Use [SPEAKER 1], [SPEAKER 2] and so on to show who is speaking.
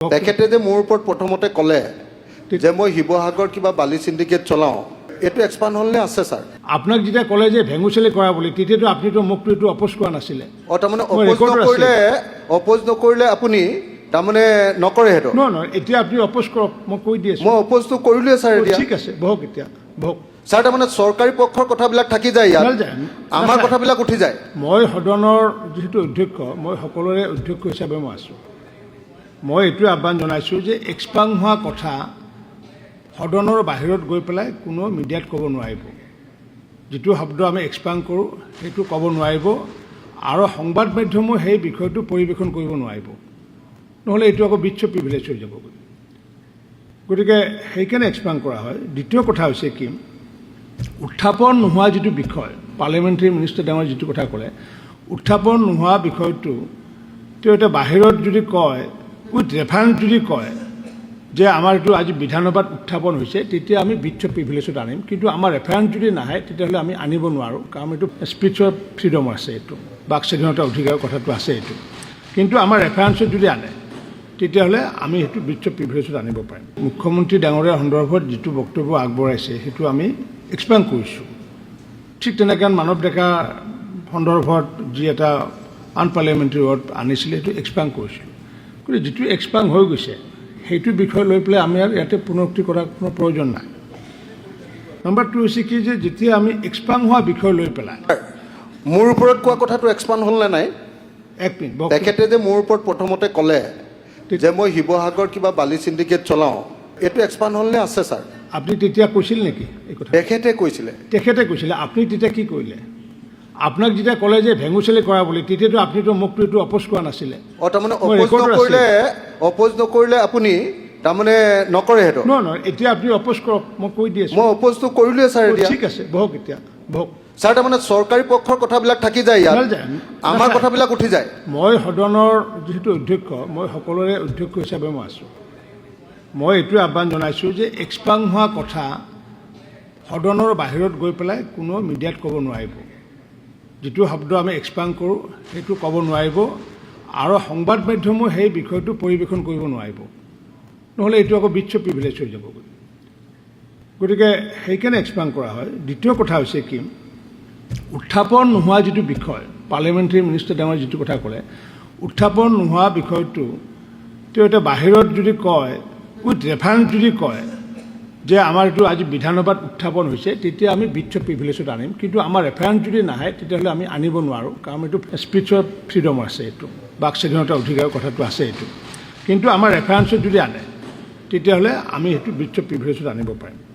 [SPEAKER 1] তেখেতে যে মোৰ ওপৰত প্ৰথমতে ক'লে যে মই শিৱসাগৰ কিবা বালি সিন্ডিকেট চলাওঁ, এইটো এক্সপান্ড হ'লনে আছে ছাৰ?
[SPEAKER 2] আপোনাক যেতিয়া ক'লে যে ভেঙুচালি কৰা বুলি, তেতিয়াতো আপুনিতো মোকতো এইটো অপোজ কৰা নাছিলে।
[SPEAKER 1] তাৰমানে অপোজ নকৰিলে আপুনি তাৰমানে নকৰে সেইটো?
[SPEAKER 2] নহয়, এতিয়া আপুনি অপোজ কৰক, মই কৈ দি আছোঁ।
[SPEAKER 1] মই অপোজটো কৰিলোৱে ছাৰ। এতিয়া
[SPEAKER 2] ঠিক আছে, বহক, এতিয়া বহক
[SPEAKER 1] ছাৰ। তাৰমানে চৰকাৰী পক্ষৰ কথাবিলাক থাকি যায় ইয়াত, আমাৰ কথাবিলাক উঠি যায়।
[SPEAKER 2] মই সদনৰ যিহেতু অধ্যক্ষ, মই সকলোৰে অধ্যক্ষ হিচাপে মই আছোঁ। মই এইটোৱে আহ্বান জনাইছোঁ যে এক্সপাণ্ড হোৱা কথা সদনৰ বাহিৰত গৈ পেলাই কোনো মিডিয়াত ক'ব নোৱাৰিব। যিটো শব্দ আমি এক্সপাণ্ড কৰোঁ সেইটো ক'ব নোৱাৰিব, আৰু সংবাদ মাধ্যমেও সেই বিষয়টো পৰিৱেশন কৰিব নোৱাৰিব, নহ'লে এইটো আকৌ বিচ্ছ প্ৰিভিলেজ হৈ যাব। গতিকে সেইকাৰণে এক্সপাণ্ড কৰা হয়। দ্বিতীয় কথা হৈছে কি, উত্থাপন নোহোৱা যিটো বিষয়, পাৰ্লিয়ামেণ্টাৰী মিনিষ্টাৰ ডাঙৰ যিটো কথা ক'লে, উত্থাপন নোহোৱা বিষয়টো তেওঁ এতিয়া বাহিৰত যদি কয়, উইথ ৰেফাৰেঞ্চ যদি কয় যে আমাৰ এইটো আজি বিধানসভাত উত্থাপন হৈছে, তেতিয়া আমি বিচ্ছ প্ৰিভিলেজত আনিম। কিন্তু আমাৰ ৰেফাৰেঞ্চ যদি নাহে তেতিয়াহ'লে আমি আনিব নোৱাৰোঁ, কাৰণ এইটো স্পীচৰ ফ্ৰীডম আছে, এইটো বাক স্বাধীনতাৰ অধিকাৰৰ কথাটো আছে এইটো। কিন্তু আমাৰ ৰেফাৰেঞ্চত যদি আনে তেতিয়াহ'লে আমি সেইটো বিচ্ছ প্ৰিভিলেজত আনিব পাৰিম। মুখ্যমন্ত্ৰী ডাঙৰীয়াৰ সন্দৰ্ভত যিটো বক্তব্য আগবঢ়াইছে সেইটো আমি এক্সপ্লেইন কৰিছোঁ। ঠিক তেনেকৈ মানৱ ডেকা সন্দৰ্ভত যি এটা আনপাৰ্লিয়ামেণ্টাৰী ৱৰ্ড আনিছিলে সেইটো এক্সপ্লেইন কৰিছিলোঁ। গতিকে যিটো এক্সপ্লেইন হৈ গৈছে সেইটো বিষয় লৈ পেলাই আমি আৰু ইয়াতে পুনৰুক্তি কৰাৰ কোনো প্ৰয়োজন নাই। নম্বৰ 2 হৈছে কি, যে যেতিয়া আমি এক্সপ্লেইন হোৱা বিষয় লৈ পেলাই
[SPEAKER 1] মোৰ ওপৰত কোৱা কথাটো এক্সপান্ড হ'ল নে নাই?
[SPEAKER 2] এক মিনিট,
[SPEAKER 1] তেখেতে যে মোৰ ওপৰত প্ৰথমতে ক'লে যে মই শিৱসাগৰ কিবা বালি সিন্ডিকেট চলাওঁ, এইটো এক্সপান্ড হ'লনে আছে ছাৰ?
[SPEAKER 2] আপুনি তেতিয়া কৈছিল নেকি এই কথা?
[SPEAKER 1] তেখেতে কৈছিলে।
[SPEAKER 2] আপুনি তেতিয়া কি কৰিলে? আপোনাক যেতিয়া ক'লে যে ভেঙুচালি কৰা বুলি, তেতিয়াতো আপুনিতো মোকতো এইটো অপোজ কৰা নাছিলে।
[SPEAKER 1] তাৰমানে অপোজ নকৰিলে আপুনি তাৰমানে নকৰে সেইটো?
[SPEAKER 2] নহয়, এতিয়া আপুনি অপোজ কৰক, মই কৈ দি আছোঁ।
[SPEAKER 1] মই অপোজটো কৰিলোৱে ছাৰ। এতিয়া
[SPEAKER 2] ঠিক আছে, বহক, এতিয়া বহক
[SPEAKER 1] ছাৰ। তাৰমানে চৰকাৰী পক্ষৰ কথাবিলাক থাকি যায় ইয়াত, আমাৰ কথাবিলাক উঠি যায়।
[SPEAKER 2] মই সদনৰ যিহেতু অধ্যক্ষ, মই সকলোৰে অধ্যক্ষ হিচাপে মই আছোঁ। মই এইটোৱে আহ্বান জনাইছোঁ যে এক্সপাণ্ড হোৱা কথা সদনৰ বাহিৰত গৈ পেলাই কোনো মিডিয়াত ক'ব নোৱাৰিব। যিটো শব্দ আমি এক্সপাণ্ড কৰোঁ সেইটো ক'ব নোৱাৰিব, আৰু সংবাদ মাধ্যমেও সেই বিষয়টো পৰিৱেশন কৰিব নোৱাৰিব, নহ'লে এইটো আকৌ বিচ্ছ প্ৰিভিলেজ হৈ যাব। গতিকে সেইকাৰণে এক্সপাণ্ড কৰা হয়। দ্বিতীয় কথা হৈছে কি, উত্থাপন নোহোৱা যিটো বিষয়, পাৰ্লিয়ামেণ্টাৰী মিনিষ্টাৰ ডাঙৰ যিটো কথা ক'লে, উত্থাপন নোহোৱা বিষয়টো তেওঁ এতিয়া বাহিৰত যদি কয়, উইথ ৰেফাৰেঞ্চ যদি কয় যে আমাৰ এইটো আজি বিধানসভাত উত্থাপন হৈছে, তেতিয়া আমি বিচ্ছ প্ৰিভিলেজত আনিম। কিন্তু আমাৰ ৰেফাৰেঞ্চ যদি নাহে তেতিয়াহ'লে আমি আনিব নোৱাৰোঁ, কাৰণ এইটো স্পীচৰ ফ্ৰীডম আছে, এইটো বাক স্বাধীনতাৰ অধিকাৰৰ কথাটো আছে এইটো। কিন্তু আমাৰ ৰেফাৰেঞ্চত যদি আনে তেতিয়াহ'লে আমি সেইটো বিচ্ছ প্ৰিভিলেজত আনিব পাৰিম।